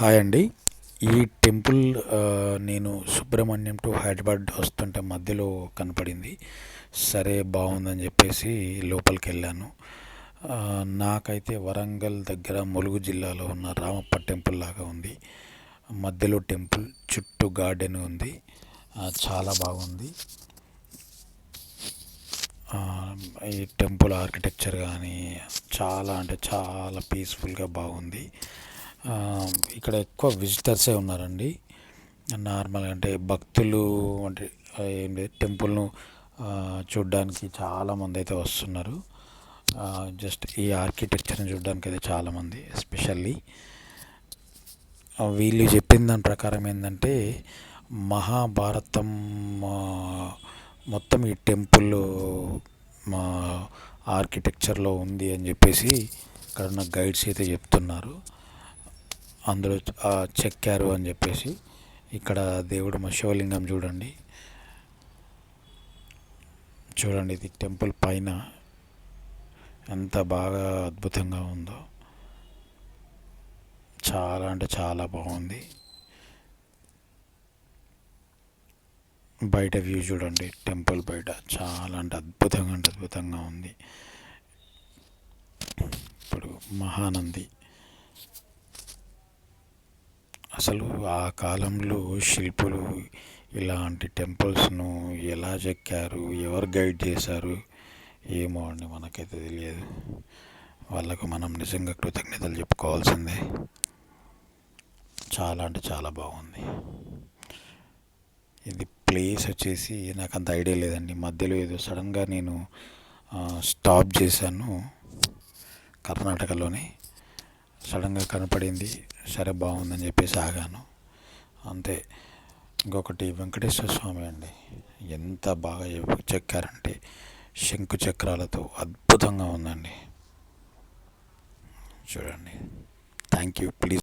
Hi అండి. ఈ temple నేను సుబ్రహ్మణ్యం టు హైదరాబాద్ వస్తుంటే మధ్యలో కనపడింది. సరే బాగుందని చెప్పేసి లోపలికి వెళ్ళాను. నాకైతే వరంగల్ దగ్గర ములుగు జిల్లాలో ఉన్న రామప్ప టెంపుల్ లాగా ఉంది. మధ్యలో టెంపుల్ చుట్టూ గార్డెన్ ఉంది. చాలా బాగుంది. ఈ టెంపుల్ ఆర్కిటెక్చర్ కానీ చాలా అంటే చాలా పీస్ఫుల్గా బాగుంది. ఇక్కడ ఎక్కువ విజిటర్సే ఉన్నారండి. నార్మల్ అంటే భక్తులు అంటే ఏం లేదు, టెంపుల్ను చూడడానికి చాలామంది అయితే వస్తున్నారు. జస్ట్ ఈ ఆర్కిటెక్చర్ని చూడడానికి అయితే చాలామంది, ఎస్పెషల్లీ వీళ్ళు చెప్పిన దాని ప్రకారం ఏంటంటే మహాభారతం మొత్తం ఈ టెంపుల్ మా ఆర్కిటెక్చర్లో ఉంది అని చెప్పేసి ఇక్కడ ఉన్న గైడ్స్ అయితే చెప్తున్నారు. అందులో చెక్కారు అని చెప్పేసి. ఇక్కడ దేవుడు శివలింగం చూడండి. చూడండి, ఇది టెంపుల్ పైన ఎంత బాగా అద్భుతంగా ఉందో. చాలా అంటే చాలా బాగుంది. బయట వ్యూ చూడండి, టెంపుల్ బయట చాలా అంటే అద్భుతంగా ఉంది. ఇప్పుడు మహానంది అసలు ఆ కాలంలో శిల్పులు ఇలాంటి టెంపుల్స్ను ఎలా చెక్కారు, ఎవరు గైడ్ చేశారు ఏమో అండి, మనకైతే తెలియదు. వాళ్ళకు మనం నిజంగా కృతజ్ఞతలు చెప్పుకోవాల్సిందే. చాలా అంటే చాలా బాగుంది. ఇది ప్లేస్ వచ్చేసి నాకు అంత ఐడియా లేదండి. మధ్యలో ఏదో సడన్గా నేను స్టాప్ చేశాను. కర్ణాటకలోనే సడన్గా కనపడింది. సరే బాగుందని చెప్పేసి ఆగాను అంతే. ఇంకొకటి వెంకటేశ్వర స్వామి అండి, ఎంత బాగా చెక్కారంటే శంకు చక్రాలతో అద్భుతంగా ఉందండి. చూడండి. Thank you. ప్లీజ్